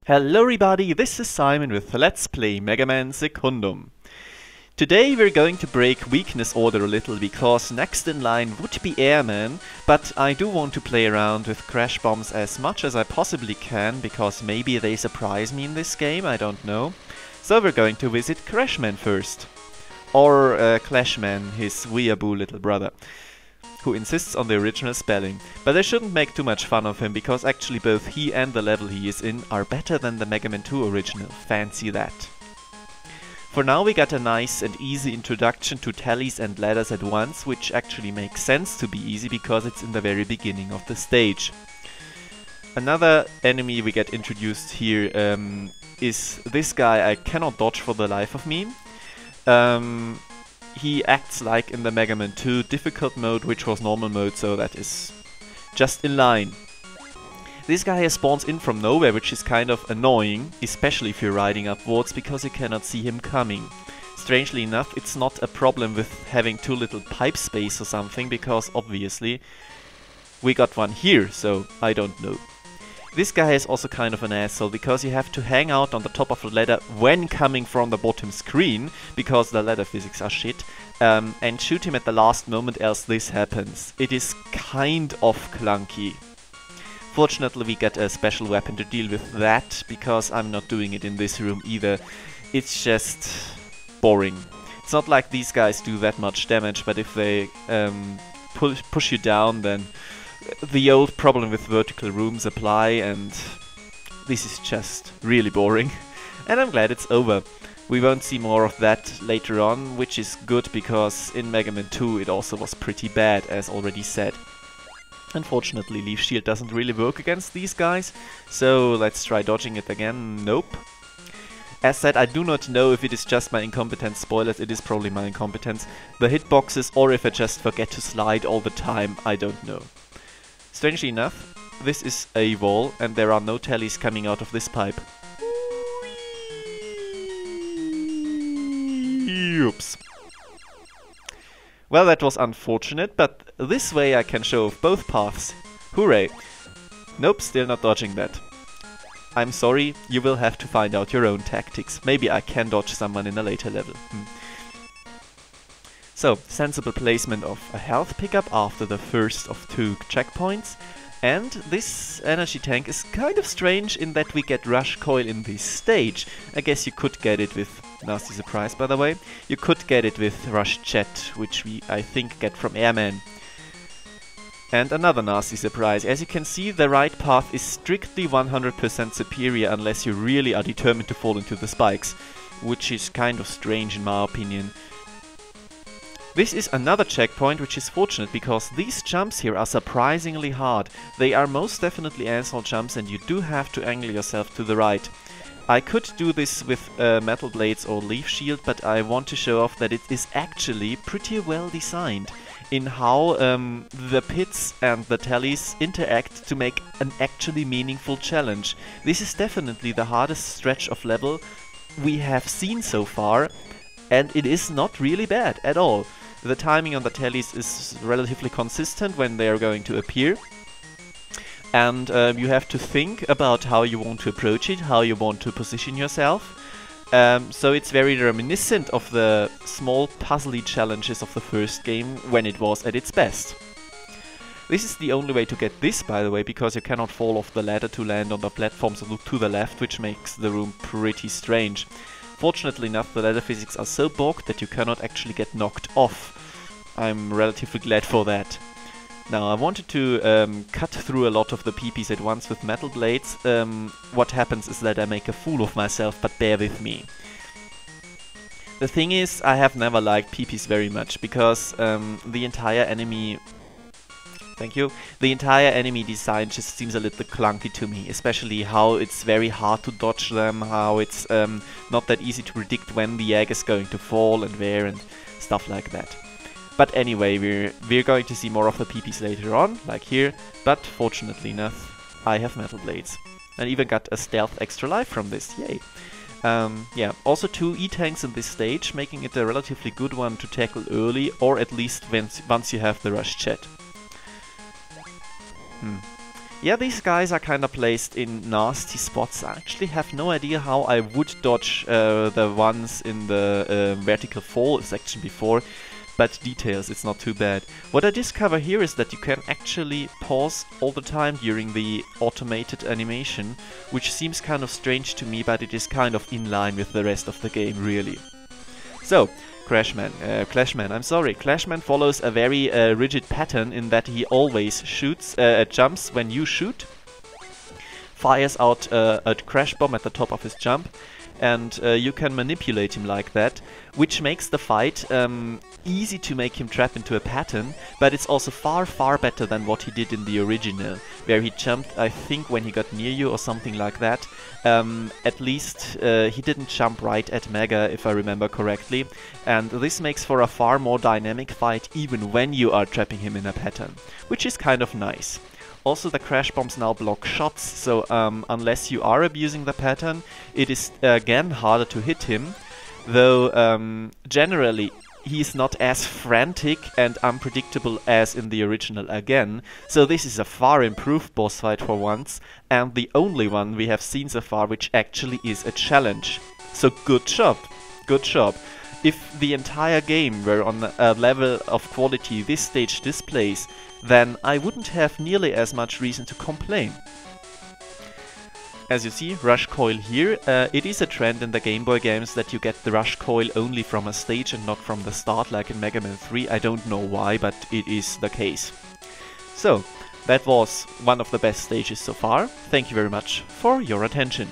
Hello everybody, this is Simon with Let's Play Mega Man Secundum. Today we're going to break weakness order a little because next in line would be Airman, but I do want to play around with Crash Bombs as much as I possibly can because maybe they surprise me in this game, I don't know. So we're going to visit Crashman first. Or Clashman, his weeaboo little brother, who insists on the original spelling. But I shouldn't make too much fun of him, because actually both he and the level he is in are better than the Mega Man 2 original, fancy that. For now we got a nice and easy introduction to tallies and ladders at once, which actually makes sense to be easy because it's in the very beginning of the stage. Another enemy we get introduced here is this guy I cannot dodge for the life of me. He acts like in the Mega Man 2 difficult mode, which was normal mode, so that is just in line. This guy spawns in from nowhere, which is kind of annoying, especially if you're riding upwards, because you cannot see him coming. Strangely enough, it's not a problem with having too little pipe space or something, because obviously we got one here, so I don't know. This guy is also kind of an asshole, because you have to hang out on the top of the ladder when coming from the bottom screen, because the ladder physics are shit, and shoot him at the last moment, else this happens. It is kind of clunky. Fortunately we get a special weapon to deal with that, because I'm not doing it in this room either. It's just boring. It's not like these guys do that much damage, but if they push you down, then the old problem with vertical rooms apply, and this is just really boring. And I'm glad it's over. We won't see more of that later on, which is good because in Mega Man 2 it also was pretty bad, as already said. Unfortunately, Leaf Shield doesn't really work against these guys, so let's try dodging it again. Nope. As said, I do not know if it is just my incompetence. Spoilers, it is probably my incompetence. The hitboxes, or if I just forget to slide all the time, I don't know. Strangely enough, this is a wall and there are no tallies coming out of this pipe. Oops. Well, that was unfortunate, but this way I can show off both paths. Hooray! Nope, still not dodging that. I'm sorry, you will have to find out your own tactics. Maybe I can dodge someone in a later level. So, sensible placement of a health pickup after the first of 2 checkpoints. And this energy tank is kind of strange in that we get Rush Coil in this stage. I guess you could get it with... Nasty surprise, by the way. You could get it with Rush Jet, which we, I think, get from Airman. And another nasty surprise. As you can see, the right path is strictly 100% superior unless you really are determined to fall into the spikes. Which is kind of strange in my opinion. This is another checkpoint, which is fortunate because these jumps here are surprisingly hard. They are most definitely asshole jumps and you do have to angle yourself to the right. I could do this with Metal Blades or Leaf Shield, but I want to show off that it is actually pretty well designed in how the pits and the tallies interact to make an actually meaningful challenge. This is definitely the hardest stretch of level we have seen so far, and it is not really bad at all. The timing on the tallies is relatively consistent when they are going to appear. And you have to think about how you want to approach it, how you want to position yourself. So it's very reminiscent of the small puzzly challenges of the first game when it was at its best. This is the only way to get this, by the way, because you cannot fall off the ladder to land on the platforms to the left, which makes the room pretty strange. Fortunately enough, the ladder physics are so bogged that you cannot actually get knocked off. I'm relatively glad for that. Now, I wanted to cut through a lot of the PPs at once with Metal Blades. What happens is that I make a fool of myself, but bear with me. The thing is, I have never liked PPs very much, because the entire enemy... Thank you. The entire enemy design just seems a little clunky to me, especially how it's very hard to dodge them, how it's not that easy to predict when the egg is going to fall and where and stuff like that. But anyway, we're going to see more of the PPs later on, like here, but fortunately enough, I have Metal Blades. And even got a stealth extra life from this, yay! Yeah, also 2 E-tanks in this stage, making it a relatively good one to tackle early, or at least once you have the Rush Jet. Yeah, these guys are kinda placed in nasty spots. I actually have no idea how I would dodge the ones in the vertical fall section before, but details, it's not too bad. What I discover here is that you can actually pause all the time during the automated animation, which seems kind of strange to me, but it is kind of in line with the rest of the game, really. So, Clashman, Clashman follows a very rigid pattern in that he always jumps when you shoot, fires out a crash bomb at the top of his jump, and you can manipulate him like that, which makes the fight easy to make him trap into a pattern, but it's also far better than what he did in the original, where he jumped, I think, when he got near you or something like that. At least he didn't jump right at Mega, if I remember correctly, and this makes for a far more dynamic fight even when you are trapping him in a pattern, which is kind of nice. Also, the crash bombs now block shots, so unless you are abusing the pattern, it is again harder to hit him, though generally he's not as frantic and unpredictable as in the original again, so this is a far improved boss fight for once, and the only one we have seen so far which actually is a challenge. So good job, good job. If the entire game were on a level of quality this stage displays, then I wouldn't have nearly as much reason to complain. As you see, Rush Coil here, it is a trend in the Game Boy games that you get the Rush Coil only from a stage and not from the start like in Mega Man 3. I don't know why, but it is the case. So, that was one of the best stages so far. Thank you very much for your attention.